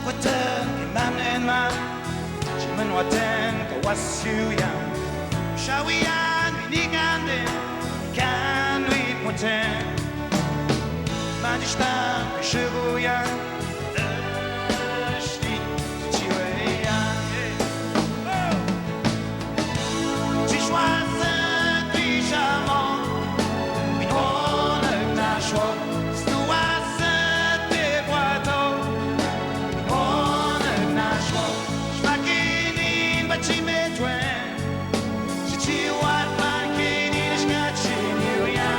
Kutan kimanen ma Chiman waten kawasuyan Shawiyan winiganden Kan wit moten Majistan Shibuyan Dashti Chiweyan Tishwaza Twishamon Winona Nashwa Stuwaza Tebwato Winona Nashwa Shmakinin Bachimetwen Shichiwat Makini Nishkachiniuyan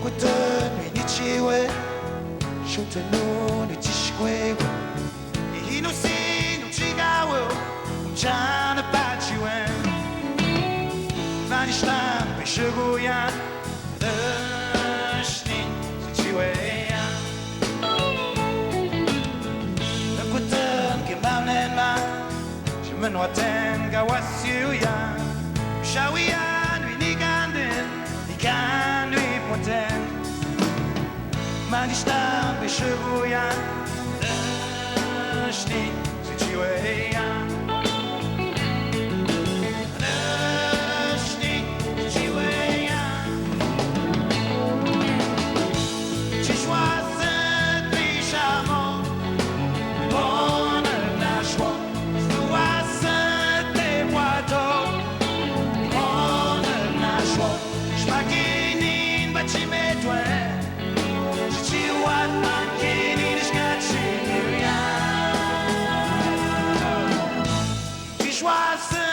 Kutan Minichiwe Shutanu Nitishkwewe Ihinusin Uchigawo Chana Pachiwen Manishtan Pishuguyan Dashni Chiweyan Kutan Kimanen Ma Shiman Waten Gawasuyan Shawiyan Winiganden Nikan Wipoten Manishtan Pishuguyan Dashni Chiweyan Dashni Chiweyan Chishwaza Twishamon Mona Nashwa Stuwaza Tebwato Mona Nashwa Shmakinin Bachimetwen Shichiwat Makini Nishkachiniuyan Tishwaza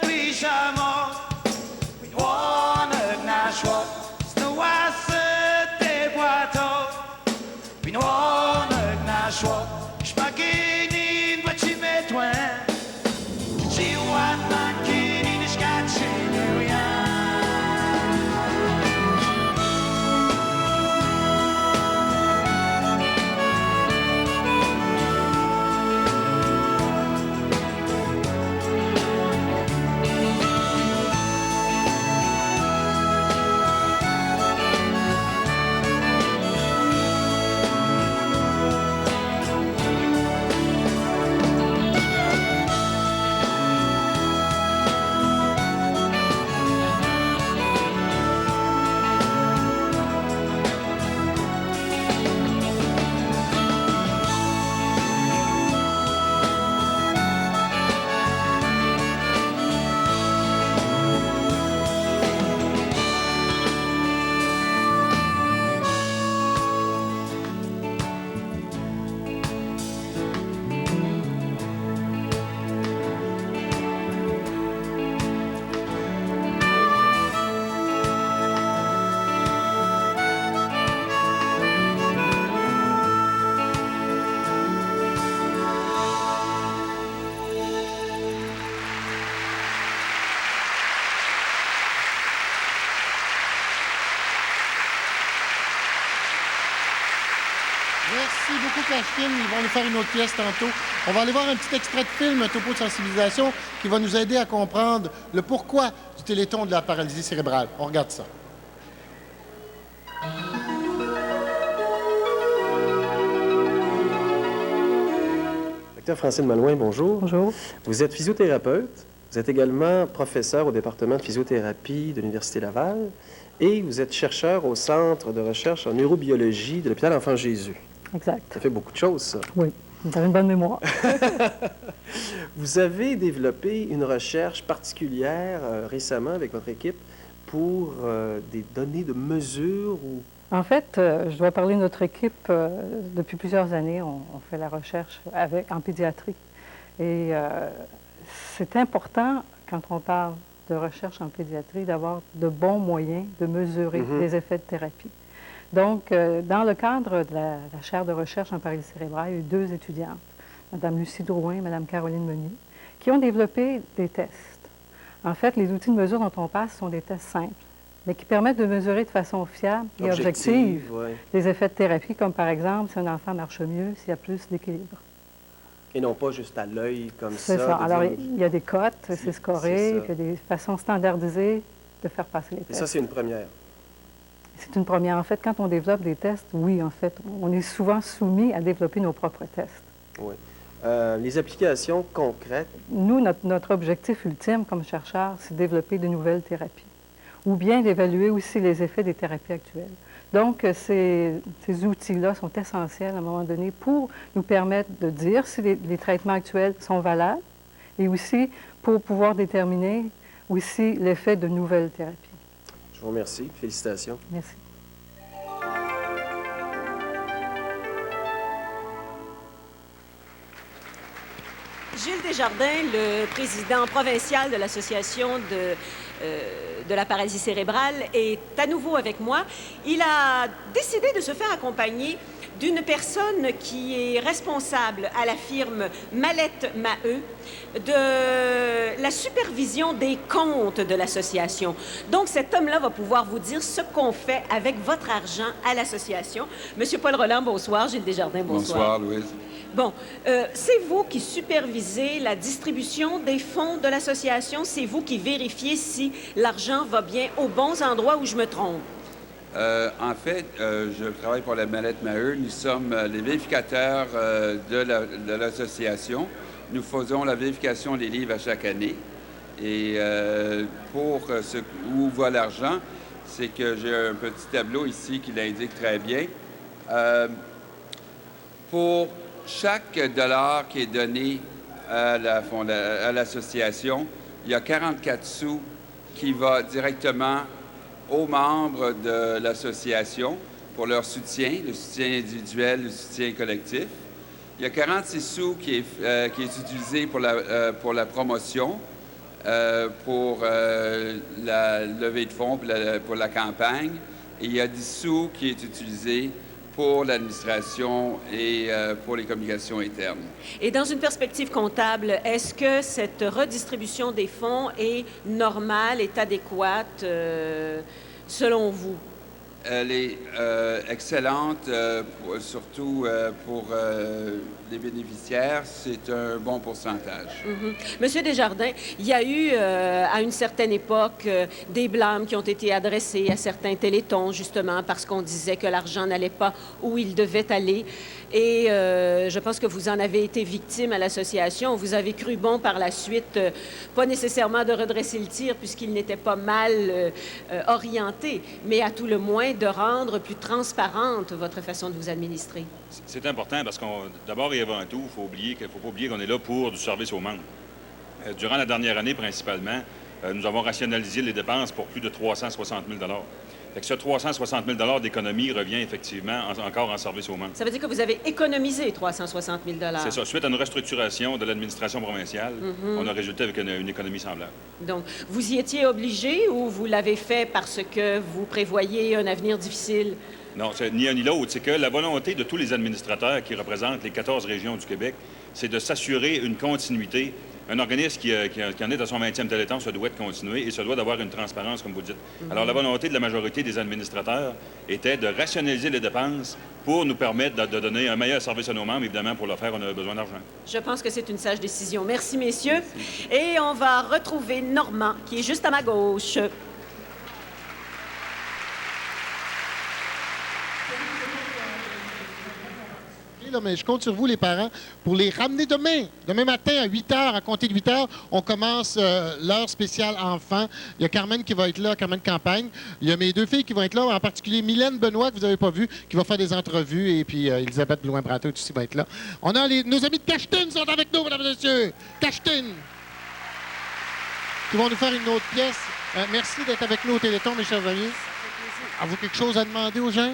Twishamon Winona Nashwa Stuwaza Tebwato Winona Nashwa Shmakinin Bachimetwen Shichiwat Makini Nishkachiniuyan Merci beaucoup, Kashkin. Ils vont nous faire une autre pièce tantôt. On va aller voir un petit extrait de film, un topo de sensibilisation, qui va nous aider à comprendre le pourquoi du téléthon de la paralysie cérébrale. On regarde ça. Docteur Francine Malouin, bonjour. Bonjour. Vous êtes physiothérapeute. Vous êtes également professeur au département de physiothérapie de l'Université Laval et vous êtes chercheur au Centre de recherche en neurobiologie de l'hôpital Enfant Jésus. Exact. Ça fait beaucoup de choses, ça. Oui, vous avez une bonne mémoire. Vous avez développé une recherche particulière récemment avec votre équipe pour des données de mesure ou... En fait, je dois parler de notre équipe. Depuis plusieurs années, on fait la recherche en pédiatrie. Et c'est important, quand on parle de recherche en pédiatrie, d'avoir de bons moyens de mesurer les effets de thérapie. Donc, dans le cadre de la chaire de recherche en paralysie cérébrale, il y a eu 2 étudiantes, Mme Lucie Drouin et Mme Caroline Meunier, qui ont développé des tests. En fait, les outils de mesure dont on parle sont des tests simples, mais qui permettent de mesurer de façon fiable et objective ouais. les effets de thérapie, comme par exemple si un enfant marche mieux, s'il y a plus d'équilibre. Et non pas juste à l'œil comme C'est ça. ça. de Alors, dire- il y a des cotes, c'est scoré, ça. il y a des façons standardisées de faire passer les Et tests. ça, c'est une première. C'est une première. En fait, quand on développe des tests, oui, en fait, on est souvent soumis à développer nos propres tests. Oui. Les applications concrètes, Nous, notre objectif ultime comme chercheurs, c'est de développer de nouvelles thérapies ou bien d'évaluer aussi les effets des thérapies actuelles. Donc, ces outils-là sont essentiels à un moment donné pour nous permettre de dire si les traitements actuels sont valables et aussi pour pouvoir déterminer aussi l'effet de nouvelles thérapies. je vous remercie. Félicitations. Merci. Gilles Desjardins, le président provincial de l'Association de la paralysie cérébrale, est à nouveau avec moi. Il a décidé de se faire accompagner d'une personne qui est responsable à la firme Mallette Maheu de la supervision des comptes de l'association. Donc, cet homme-là va pouvoir vous dire ce qu'on fait avec votre argent à l'association. Monsieur Paul Roland, bonsoir. Gilles Desjardins, bonsoir. Bonsoir, Louise. Bon, c'est vous qui supervisez la distribution des fonds de l'association. C'est vous qui vérifiez si l'argent va bien aux bons endroits où je me trompe. En fait, je travaille pour la Mallette Maheu. Nous sommes les vérificateurs de l'association. Nous faisons la vérification des livres à chaque année. Et pour où va l'argent, c'est que j'ai un petit tableau ici qui l'indique très bien. Pour chaque dollar qui est donné à l'association, il y a 44 sous qui va directement aux membres de l'association pour leur soutien, le soutien individuel, le soutien collectif. Il y a 46 sous qui est utilisé pour la promotion, pour la levée de fonds, pour la campagne. Et il y a 10 sous qui est utilisé pour l'administration et pour les communications internes. Et dans une perspective comptable, est-ce que cette redistribution des fonds est normale, est adéquate, selon vous? Elle est excellente, surtout pour les bénéficiaires. C'est un bon pourcentage. Monsieur Desjardins, il y a eu, à une certaine époque, des blâmes qui ont été adressés à certains télétons, justement, parce qu'on disait que l'argent n'allait pas où il devait aller. Et je pense que vous en avez été victime à l'association. Vous avez cru bon par la suite, pas nécessairement de redresser le tir, puisqu'il n'était pas mal orienté, mais à tout le moins de rendre plus transparente votre façon de vous administrer. C'est important parce d'abord et avant tout, il faut pas oublier qu'on est là pour du service aux membres. Durant la dernière année, principalement, nous avons rationalisé les dépenses pour plus de 360 000 Fait que ce 360 000 d'économie revient effectivement encore en service aux membres. Ça veut dire que vous avez économisé 360 000 C'est ça. Suite à une restructuration de l'administration provinciale, on a résulté avec une économie semblable. Donc, vous y étiez obligé ou vous l'avez fait parce que vous prévoyez un avenir difficile? Non, c'est ni un ni l'autre. C'est que la volonté de tous les administrateurs qui représentent les 14 régions du Québec, c'est de s'assurer une continuité. Un organisme qui en est à son 20e téléthon se doit de continuer et se doit d'avoir une transparence, comme vous dites. Alors, la volonté de la majorité des administrateurs était de rationaliser les dépenses pour nous permettre de donner un meilleur service à nos membres. Évidemment, pour le faire, on a besoin d'argent. Je pense que c'est une sage décision. Merci, messieurs. Merci. Et on va retrouver Normand, qui est juste à ma gauche. Là, mais je compte sur vous, les parents, pour les ramener demain. Demain matin, à 8 h, à compter de 8 h, on commence l'heure spéciale enfants. Il y a Carmen qui va être là, Carmen Campagne. Il y a mes deux filles qui vont être là, en particulier Mylène Benoît, que vous n'avez pas vu, qui va faire des entrevues, et puis Elisabeth Blouin-Brateau aussi va être là. On a nos amis de Cacheton sont avec nous, mesdames et messieurs. Cacheton! Qui vont nous faire une autre pièce. Merci d'être avec nous au Téléthon, mes chers amis. Avez-vous quelque chose à demander aux gens?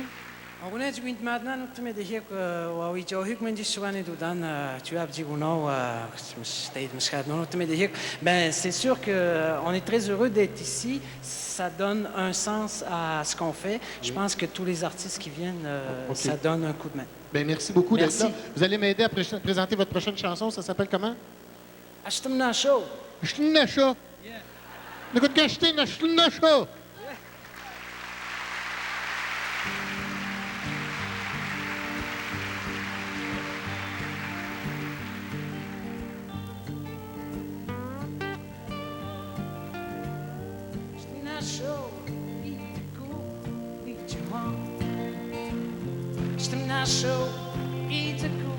Ben, c'est sûr qu'on est très heureux d'être ici. Ça donne un sens à ce qu'on fait. Je pense que tous les artistes qui viennent, ça donne un coup de main. Bien, merci beaucoup d'être là. Vous allez m'aider à présenter votre prochaine chanson. Ça s'appelle comment? Ashtamna Show. Ashtamna Show. نكون كاشتين نشو. Нашел и такую ничего. Что нашел и такую.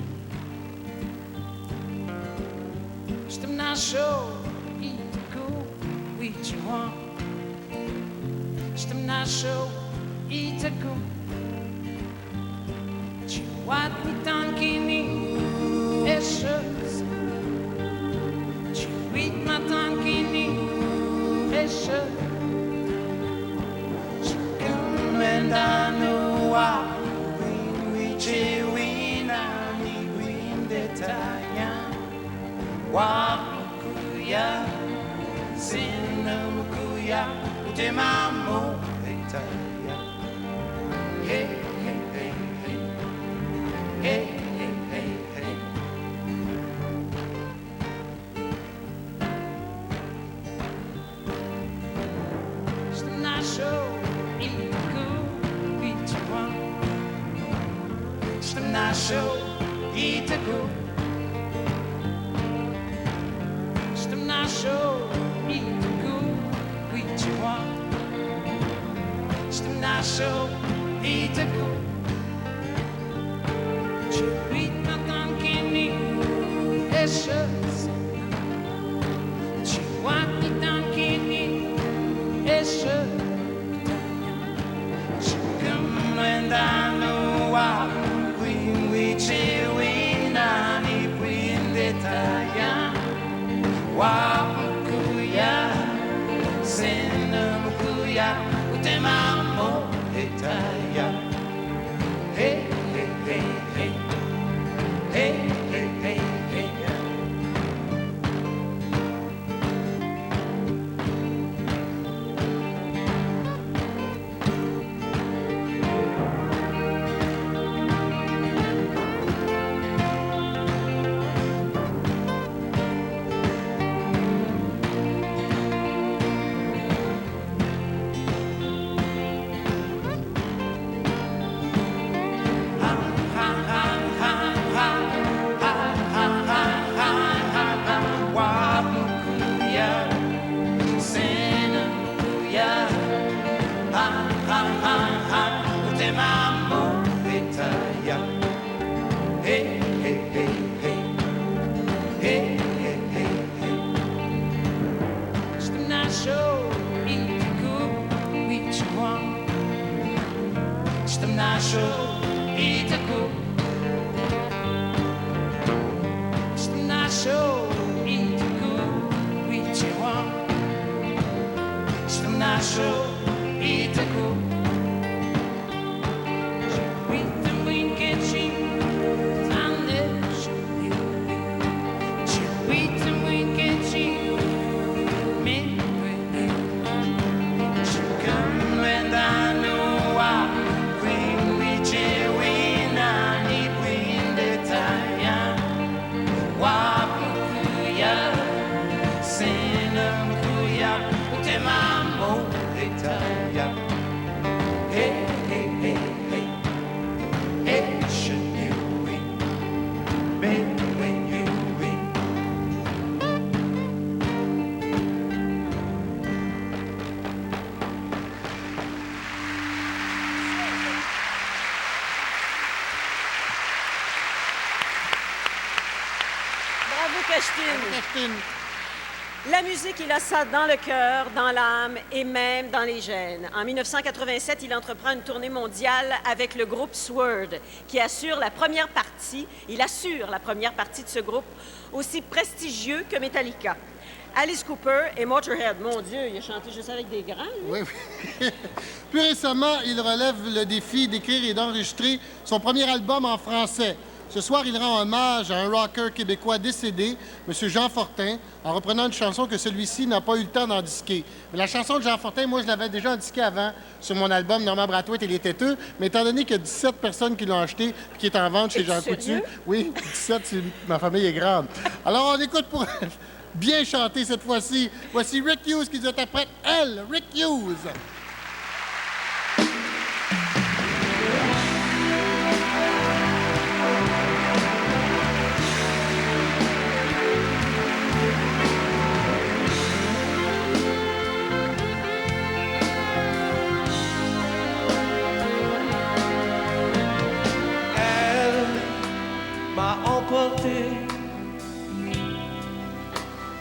Что нашел и такую ничего. Что нашел и такую. Чего не танки не эшес. Чего на танки не эшес. Mendanua, Queen Wichiwina, ni Queen Detaya, Wakuya, Sinamukuya, Utemamo, Detaya. Hey, hey, hey, hey, hey, hey, hey, hey. Что нашел и что нашел и такую, что нашел и такую, ничего, что нашел и такую, чуть на танке не эшес, чего не танке не эшес. Mendanua, Queen Wichiwina, ni Queen Detaya, Wakuya, Sinamukuya, Utemamo, Detaya. Hey, hey, hey, hey, hey, hey, hey, hey. Kashtin. La musique, il a ça dans le cœur, dans l'âme et même dans les gènes. En 1987, il entreprend une tournée mondiale avec le groupe Sword, qui assure la première partie. Il assure la première partie de ce groupe, aussi prestigieux que Metallica. Alice Cooper et Motorhead. Mon Dieu, il a chanté juste avec des grands, lui. Oui, oui. Plus récemment, il relève le défi d'écrire et d'enregistrer son premier album en français. Ce soir, il rend hommage à un rocker québécois décédé, M. Jean Fortin, en reprenant une chanson que celui-ci n'a pas eu le temps d'en disquer. Mais la chanson de Jean Fortin, moi, je l'avais déjà disquée avant sur mon album Normand Brathwaite et les Têteux, mais étant donné qu'il y a 17 personnes qui l'ont acheté et qui est en vente chez Jean Coutu, oui, 17, ma famille est grande. Alors, on écoute pour bien chanter cette fois-ci. Voici Rick Hughes qui nous interprète Elle, Rick Hughes. M'a emporté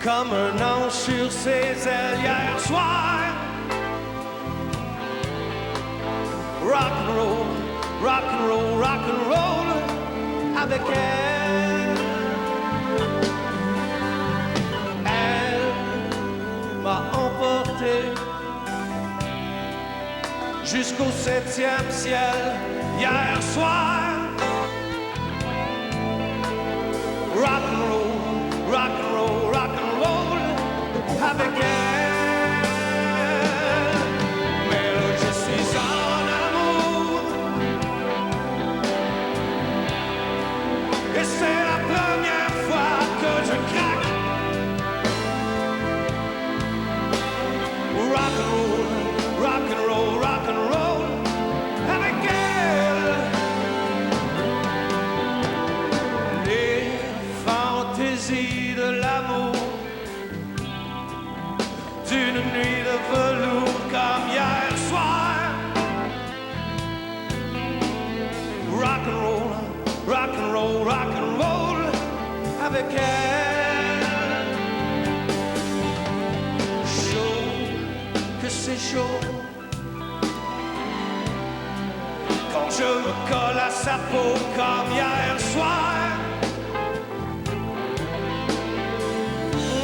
comme un ange sur ses ailes hier soir. Rock and roll, rock and roll, rock and roll avec elle. Elle m'a emporté jusqu'au 7e ciel hier soir. Rock and roll, rock and roll, rock and roll avec elle. Mais là, je suis en amour et c'est la première fois que je craque. Rock and roll, rock and roll, rock and roll avec elle. De l'amour, d'une nuit de velours comme hier soir. Rock and roll, rock and roll, rock and roll avec elle. Chaud, que c'est chaud quand je me colle à sa peau comme hier soir.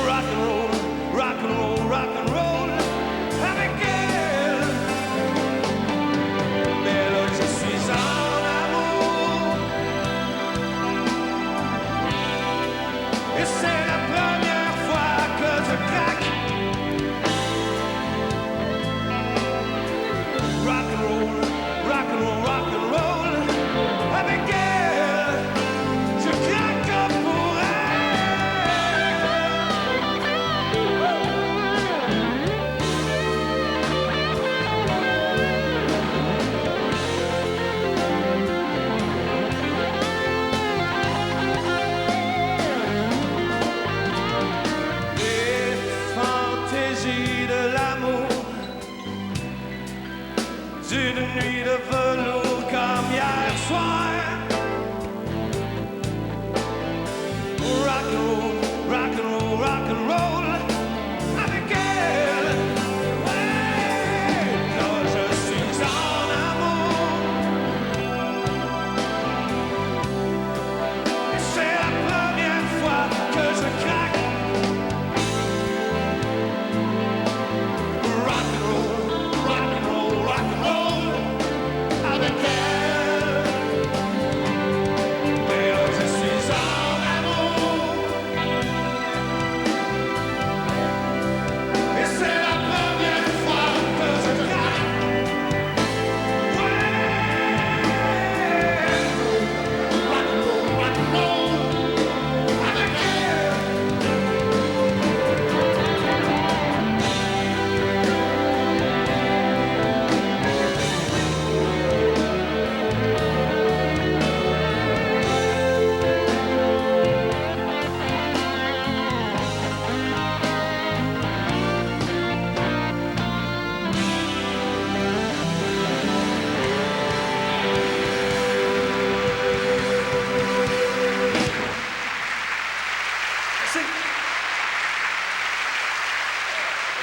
Rock and roll, rock and roll, rock and roll avec elle. Mais là, je suis en amour et c'est la première fois que je craque. Rock and roll, rock and roll, rock and roll avec elle. Je craque pour elle. De l'amour, d'une nuit de velours comme hier soir. Rock and roll, rock and roll, rock and roll avec elle. Ouais, là je suis en amour et c'est la première fois que je craque.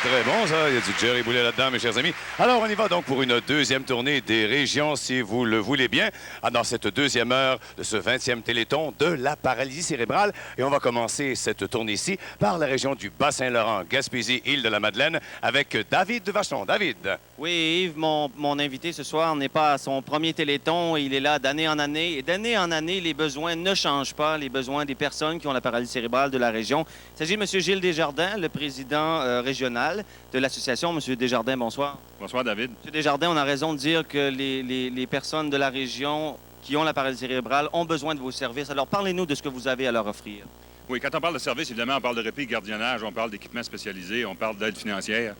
Très bon, ça. Il y a du Jerry Boulet là-dedans, mes chers amis. Alors, on y va donc pour une deuxième tournée des régions, si vous le voulez bien, dans cette deuxième heure de ce 20e Téléthon de la paralysie cérébrale. Et on va commencer cette tournée-ci par la région du Bas-Saint-Laurent, Gaspésie, Île-de-la-Madeleine, avec David Vachon. David. Oui, Yves, mon invité ce soir n'est pas à son premier Téléthon. Il est là d'année en année. Et d'année en année, les besoins ne changent pas, les besoins des personnes qui ont la paralysie cérébrale de la région. Il s'agit de M. Gilles Desjardins, le président régional de l'association. M. Desjardins, bonsoir. Bonsoir, David. M. Desjardins, on a raison de dire que les personnes de la région qui ont la paralysie cérébrale ont besoin de vos services. Alors, parlez-nous de ce que vous avez à leur offrir. Oui, quand on parle de services, évidemment, on parle de répit et gardiennage, on parle d'équipements spécialisés, on parle d'aide financière.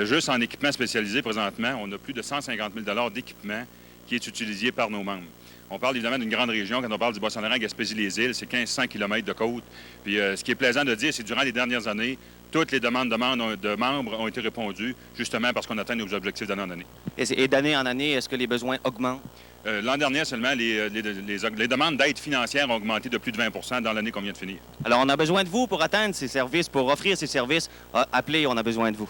Juste en équipement spécialisé, présentement, on a plus de 150 000 d'équipement qui est utilisé par nos membres. On parle évidemment d'une grande région. Quand on parle du Bas-Saint-Laurent, Gaspésie-les-Îles, c'est 1500 km de côte. Puis ce qui est plaisant de dire, c'est que durant les dernières années, toutes les demandes de membres ont été répondues, justement parce qu'on atteint nos objectifs d'année en année. Et d'année en année, est-ce que les besoins augmentent? L'an dernier seulement, les demandes d'aide financière ont augmenté de plus de 20 dans l'année qu'on vient de finir. Alors, on a besoin de vous pour atteindre ces services, pour offrir ces services. Appelez, on a besoin de vous.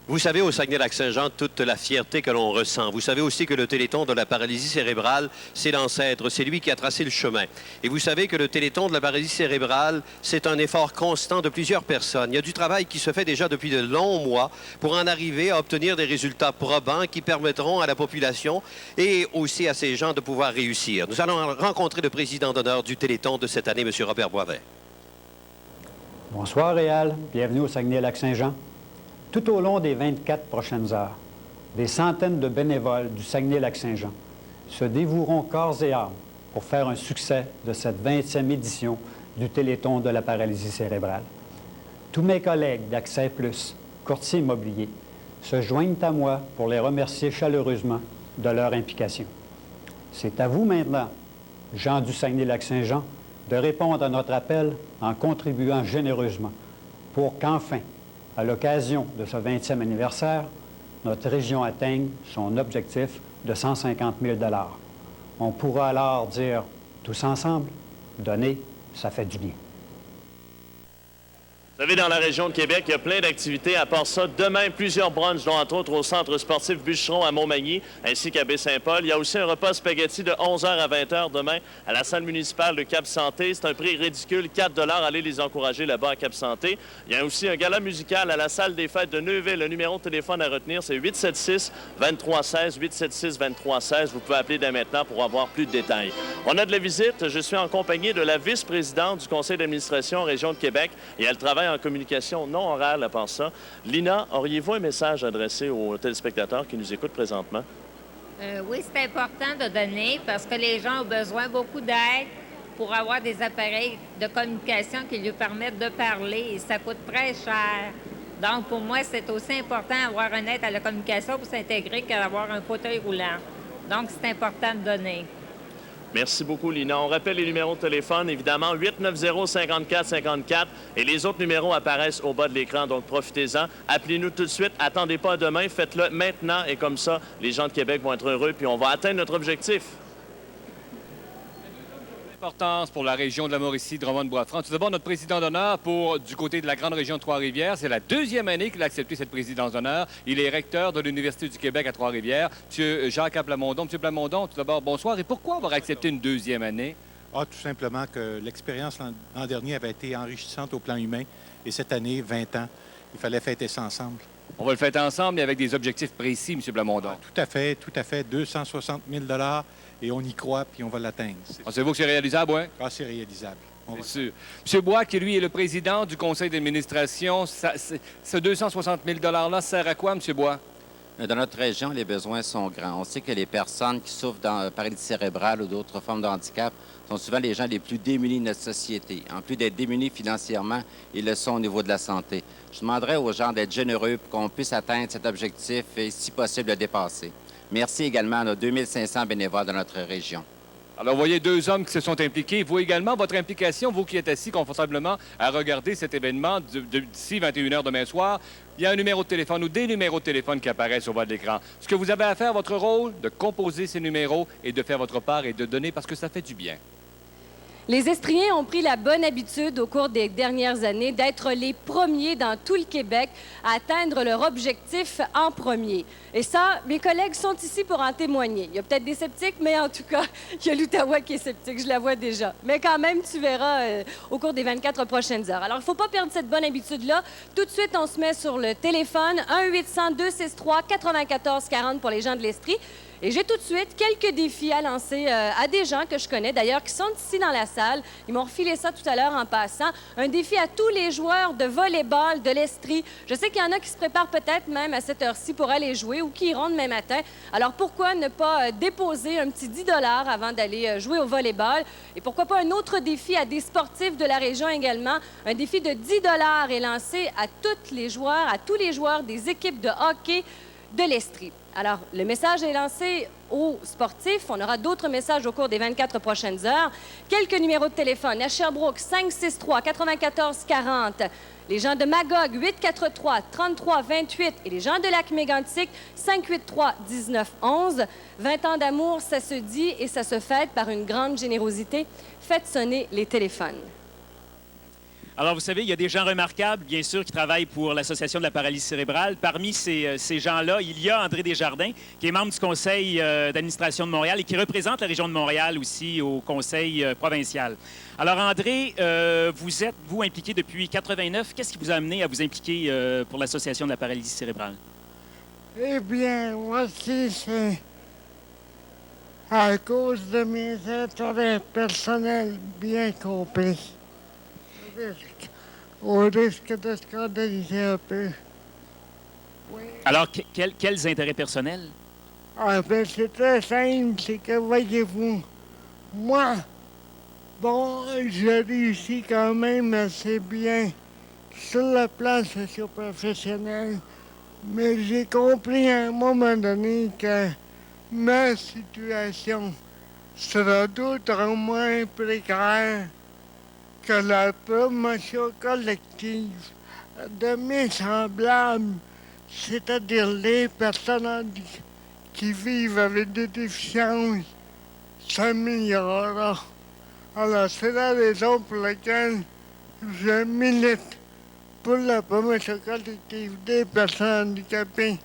Vous savez, au Saguenay-Lac-Saint-Jean, toute la fierté que l'on ressent. Vous savez aussi que le Téléthon de la paralysie cérébrale, c'est l'ancêtre, c'est lui qui a tracé le chemin. Et vous savez que le Téléthon de la paralysie cérébrale, c'est un effort constant de plusieurs personnes. Il y a du travail qui se fait déjà depuis de longs mois pour en arriver à obtenir des résultats probants qui permettront à la population et aussi à ces gens de pouvoir réussir. Nous allons rencontrer le président d'honneur du Téléthon de cette année, M. Robert Boisvert. Bonsoir, Réal. Bienvenue au Saguenay-Lac-Saint-Jean. Tout au long des 24 prochaines heures, des centaines de bénévoles du Saguenay-Lac-Saint-Jean se dévoueront corps et âme pour faire un succès de cette 20e édition du Téléthon de la paralysie cérébrale. Tous mes collègues d'Accès Plus, courtiers immobiliers, se joignent à moi pour les remercier chaleureusement de leur implication. C'est à vous maintenant, gens du Saguenay-Lac-Saint-Jean, de répondre à notre appel en contribuant généreusement pour qu'enfin, à l'occasion de ce 20e anniversaire, notre région atteigne son objectif de 150 000 $. On pourra alors dire, tous ensemble, donner, ça fait du bien. Vous savez, dans la région de Québec, il y a plein d'activités. À part ça, demain, plusieurs brunchs, dont entre autres au centre sportif Bûcheron à Montmagny, ainsi qu'à Baie-Saint-Paul. Il y a aussi un repas spaghetti de 11h à 20h demain à la salle municipale de Cap-Santé. C'est un prix ridicule, 4 $. Allez les encourager là-bas à Cap-Santé. Il y a aussi un gala musical à la salle des fêtes de Neuville. Le numéro de téléphone à retenir, c'est 876-2316, 876-2316. Vous pouvez appeler dès maintenant pour avoir plus de détails. On a de la visite. Je suis en compagnie de la vice-présidente du conseil d'administration Région de Québec et elle travaille en communication non orale à part ça. Lina, auriez-vous un message adressé aux téléspectateurs qui nous écoutent présentement? Oui, c'est important de donner parce que les gens ont besoin beaucoup d'aide pour avoir des appareils de communication qui lui permettent de parler et ça coûte très cher. Donc, pour moi, c'est aussi important d'avoir une aide à la communication pour s'intégrer qu'avoir un fauteuil roulant. Donc, c'est important de donner. Merci beaucoup, Lina. On rappelle les numéros de téléphone, évidemment, 890-5454 et les autres numéros apparaissent au bas de l'écran, donc profitez-en. Appelez-nous tout de suite. Attendez pas à demain, faites-le maintenant et comme ça, les gens de Québec vont être heureux puis on va atteindre notre objectif. Importance pour la région de la Mauricie, Drummond-Bois-Franc. Tout d'abord, notre président d'honneur du côté de la grande région de Trois-Rivières. C'est la deuxième année qu'il a accepté cette présidence d'honneur. Il est recteur de l'Université du Québec à Trois-Rivières. M. Jacques Plamondon. M. Plamondon, tout d'abord, bonsoir. Et pourquoi avoir accepté une deuxième année? Tout simplement que l'expérience l'an dernier avait été enrichissante au plan humain. Et cette année, 20 ans, il fallait fêter ça ensemble. On va le fêter ensemble, mais avec des objectifs précis, M. Plamondon. Tout à fait. 260 000 $ et on y croit, puis on va l'atteindre. Pensez-vous que c'est réalisable, oui? C'est réalisable. C'est sûr. M. Bois, qui lui est le président du conseil d'administration, ce 260 000 $-là sert à quoi, M. Bois? Dans notre région, les besoins sont grands. On sait que les personnes qui souffrent de paralysie cérébrale ou d'autres formes de handicap sont souvent les gens les plus démunis de notre société. En plus d'être démunis financièrement, ils le sont au niveau de la santé. Je demanderais aux gens d'être généreux pour qu'on puisse atteindre cet objectif et, si possible, le dépasser. Merci également à nos 2500 bénévoles de notre région. Alors, vous voyez deux hommes qui se sont impliqués. Vous également, votre implication, vous qui êtes assis confortablement à regarder cet événement d'ici 21h demain soir, il y a un numéro de téléphone ou des numéros de téléphone qui apparaissent au bas de l'écran. Ce que vous avez à faire, votre rôle, de composer ces numéros et de faire votre part et de donner parce que ça fait du bien. Les Estriens ont pris la bonne habitude au cours des dernières années d'être les premiers dans tout le Québec à atteindre leur objectif en premier. Et ça, mes collègues sont ici pour en témoigner. Il y a peut-être des sceptiques, mais en tout cas, il y a l'Outaouais qui est sceptique, je la vois déjà. Mais quand même, tu verras au cours des 24 prochaines heures. Alors, il ne faut pas perdre cette bonne habitude-là. Tout de suite, on se met sur le téléphone, 1-800-263-9440 pour les gens de l'Estrie. Et j'ai tout de suite quelques défis à lancer à des gens que je connais, d'ailleurs, qui sont ici dans la salle. Ils m'ont refilé ça tout à l'heure en passant. Un défi à tous les joueurs de volley-ball de l'Estrie. Je sais qu'il y en a qui se préparent peut-être même à cette heure-ci pour aller jouer ou qui iront demain matin. Alors, pourquoi ne pas déposer un petit 10 $ avant d'aller jouer au volley-ball? Et pourquoi pas un autre défi à des sportifs de la région également? Un défi de 10 $ est lancé à tous les joueurs des équipes de hockey de l'Estrie. Alors, le message est lancé aux sportifs. On aura d'autres messages au cours des 24 prochaines heures. Quelques numéros de téléphone. À Sherbrooke, 563-94-40. Les gens de Magog, 843-33-28. Et les gens de Lac-Mégantic, 583-19-11. 20 ans d'amour, ça se dit et ça se fête par une grande générosité. Faites sonner les téléphones. Alors, vous savez, il y a des gens remarquables, bien sûr, qui travaillent pour l'Association de la paralysie cérébrale. Parmi ces gens-là, il y a André Desjardins, qui est membre du Conseil d'administration de Montréal et qui représente la région de Montréal aussi au Conseil provincial. Alors, André, vous êtes, vous, impliqué depuis 89. Qu'est-ce qui vous a amené à vous impliquer pour l'Association de la paralysie cérébrale? Eh bien, moi aussi, c'est à cause de mes intérêts personnels bien compris. Au risque de scandaliser un peu. Oui. Alors, quels intérêts personnels? Ah ben, c'est très simple, c'est que, voyez-vous, moi, bon, je réussis quand même assez bien sur le plan socio-professionnel, mais j'ai compris à un moment donné que ma situation sera d'autant moins précaire que la promotion collective de mes semblables, c'est-à-dire les personnes qui vivent avec des déficiences, s'améliorera. Alors, c'est la raison pour laquelle je milite pour la promotion collective des personnes handicapées,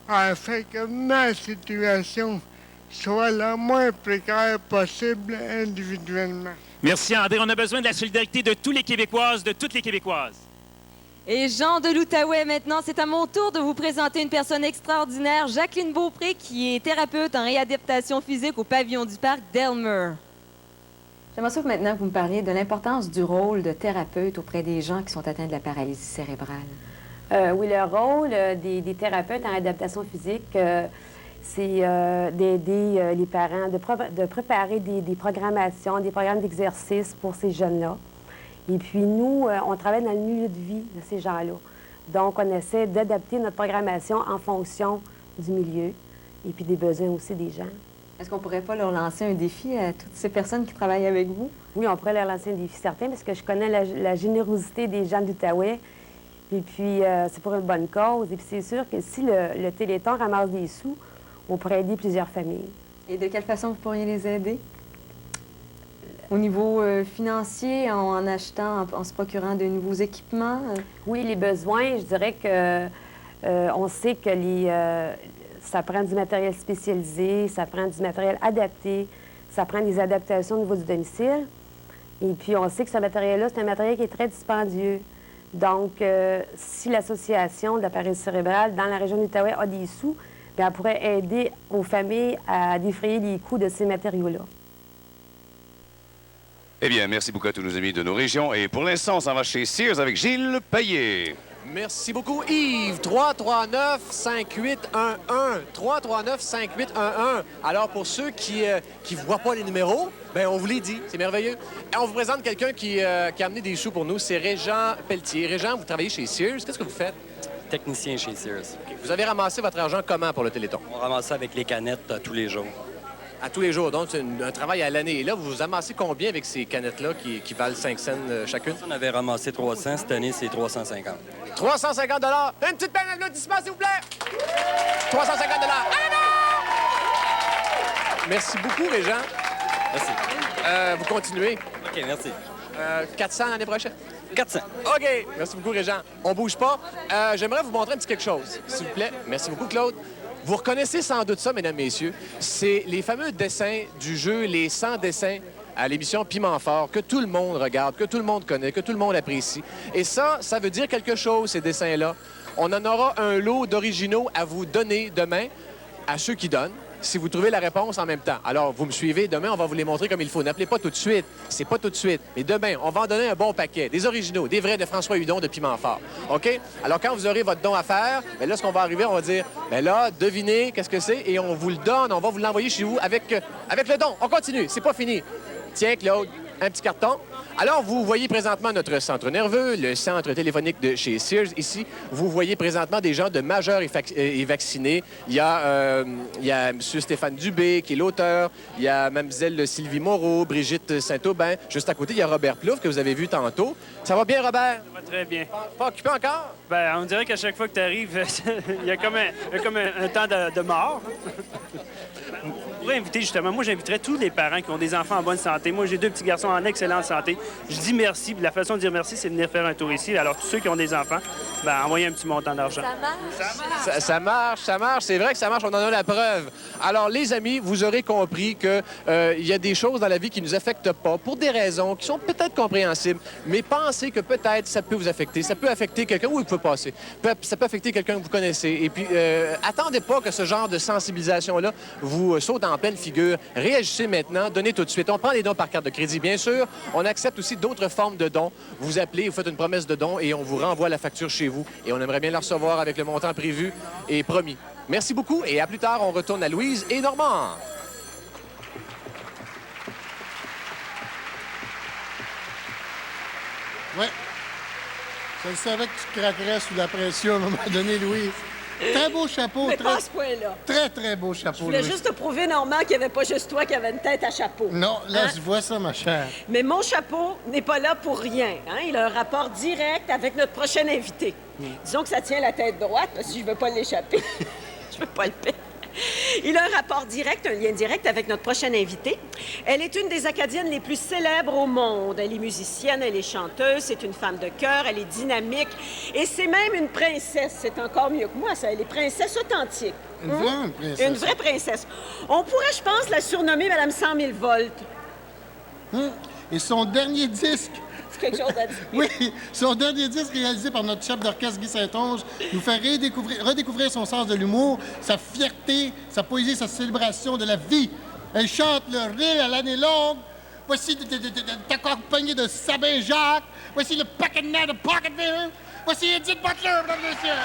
afin que ma situation soit la moins précaire possible individuellement. Merci, André. On a besoin de la solidarité de tous les Québécoises, de toutes les Québécoises. Et Jean de l'Outaouais, maintenant, c'est à mon tour de vous présenter une personne extraordinaire, Jacqueline Beaupré, qui est thérapeute en réadaptation physique au pavillon du parc d'Elmer. J'aimerais ça maintenant que vous me parliez de l'importance du rôle de thérapeute auprès des gens qui sont atteints de la paralysie cérébrale. Oui, le rôle des thérapeutes en réadaptation physique, c'est d'aider les parents, de préparer des programmations, des programmes d'exercice pour ces jeunes-là. Et puis nous, on travaille dans le milieu de vie de ces gens-là. Donc, on essaie d'adapter notre programmation en fonction du milieu et puis des besoins aussi des gens. Est-ce qu'on ne pourrait pas leur lancer un défi à toutes ces personnes qui travaillent avec vous? Oui, on pourrait leur lancer un défi certain parce que je connais la générosité des gens d'Outaouais. Et puis, c'est pour une bonne cause. Et puis, c'est sûr que si le Téléthon ramasse des sous, on pourrait aider plusieurs familles. Et de quelle façon vous pourriez les aider? Au niveau financier, en achetant, en se procurant de nouveaux équipements? Oui, les besoins, je dirais que on sait que ça prend du matériel spécialisé, ça prend du matériel adapté, ça prend des adaptations au niveau du domicile. Et puis, on sait que ce matériel-là, c'est un matériel qui est très dispendieux. Donc, si l'Association de la paralysie cérébrale dans la région de l'Outaouais a des sous, bien, elle pourrait aider aux familles à défrayer les coûts de ces matériaux-là. Eh bien, merci beaucoup à tous nos amis de nos régions. Et pour l'instant, on s'en va chez Sears avec Gilles Payet. Merci beaucoup, Yves. 339-5811. 339-5811. Alors, pour ceux qui ne voient pas les numéros, bien, on vous les dit. C'est merveilleux. Et on vous présente quelqu'un qui a amené des sous pour nous. C'est Régent Pelletier. Régent, vous travaillez chez Sears. Qu'est-ce que vous faites? Technicien chez Sears. Okay. Vous avez ramassé votre argent comment pour le Téléthon? On ramasse ça avec les canettes tous les jours. À tous les jours, donc c'est un travail à l'année. Et là, vous amassez combien avec ces canettes-là qui valent 5 cents chacune? On avait ramassé 300. Cette année, c'est 350. 350 $. Une petite peine d'applaudissement, s'il vous plaît! 350 $. Merci beaucoup, Régent. Merci. Vous continuez. OK, merci. 400 l'année prochaine? 400. OK. Merci beaucoup, Régent. On bouge pas. J'aimerais vous montrer un petit quelque chose, s'il vous plaît. Merci beaucoup, Claude. Vous reconnaissez sans doute ça, mesdames, messieurs. C'est les fameux dessins du jeu Les 100 dessins à l'émission Piment Fort, que tout le monde regarde, que tout le monde connaît, que tout le monde apprécie. Et ça veut dire quelque chose, ces dessins-là. On en aura un lot d'originaux à vous donner demain à ceux qui donnent. si vous trouvez la réponse en même temps. Alors, vous me suivez. Demain, on va vous les montrer comme il faut. N'appelez pas tout de suite. C'est pas tout de suite. Mais demain, on va en donner un bon paquet. Des originaux, des vrais de François Hudon de Piment Fort. OK? Alors, quand vous aurez votre don à faire, bien là, ce qu'on va arriver, on va dire, bien là, devinez qu'est-ce que c'est et on vous le donne. On va vous l'envoyer chez vous avec le don. On continue. C'est pas fini. Tiens, Claude, un petit carton. Alors, vous voyez présentement notre centre nerveux, le centre téléphonique de chez Sears. Ici, vous voyez présentement des gens de majeurs et vaccinés. Il y a M. Stéphane Dubé, qui est l'auteur. Il y a Mme Sylvie Moreau, Brigitte Saint-Aubin. Juste à côté, il y a Robert Plouffe, que vous avez vu tantôt. Ça va bien, Robert? Ça va très bien. Pas occupé encore? Ben, on dirait qu'à chaque fois que tu arrives, il y a comme un temps de mort. On pourrait inviter, justement, moi, j'inviterais tous les parents qui ont des enfants en bonne santé. Moi, j'ai 2 petits garçons en excellente santé. Je dis merci. Puis la façon de dire merci, c'est de venir faire un tour ici. Alors, tous ceux qui ont des enfants, ben, envoyez un petit montant d'argent. Ça marche. C'est vrai que ça marche. On en a la preuve. Alors, les amis, vous aurez compris qu'il y a des choses dans la vie qui ne nous affectent pas pour des raisons qui sont peut-être compréhensibles, mais pensez que peut-être ça peut vous affecter. Ça peut affecter quelqu'un où il peut passer. Ça peut affecter quelqu'un que vous connaissez. Et puis, attendez pas que ce genre de sensibilisation-là vous saute en pleine figure. Réagissez maintenant. Donnez tout de suite. On prend les dons par carte de crédit, bien sûr. On accepte aussi d'autres formes de dons. Vous appelez, vous faites une promesse de don et on vous renvoie la facture chez vous. Et on aimerait bien la recevoir avec le montant prévu et promis. Merci beaucoup et à plus tard, on retourne à Louise et Normand. Oui. Je savais que tu craquerais sous la pression à un moment donné, Louise. Très beau chapeau. Mais très, pas à ce point-là. Très, très beau chapeau, Je voulais Louise. juste te prouver, Normand, qu'il n'y avait pas juste toi qui avait une tête à chapeau. Non, là, Hein? je vois ça, ma chère. Mais mon chapeau n'est pas là pour rien. Hein? Il a un rapport direct avec notre prochain invité. Disons que ça tient la tête droite, parce que je ne veux pas l'échapper. Je ne veux pas le perdre. Il a un rapport direct, un lien direct avec notre prochaine invitée. Elle est une des Acadiennes les plus célèbres au monde. Elle est musicienne, elle est chanteuse, c'est une femme de cœur, elle est dynamique et c'est même une princesse. C'est encore mieux que moi, ça. Elle est princesse authentique. Une vraie princesse. Une vraie princesse. On pourrait, je pense, la surnommer Madame 100 000 volts. Et son dernier disque... Quelque chose à dire. Oui, son dernier disque réalisé par notre chef d'orchestre Guy Saint-Onge nous fait redécouvrir son sens de l'humour, sa fierté, sa poésie, sa célébration de la vie. Elle chante le rire à l'année longue. Voici accompagné de Sabin Jacques. Voici le paquet de de Pocketville. Voici Edith Butler, mesdames et messieurs.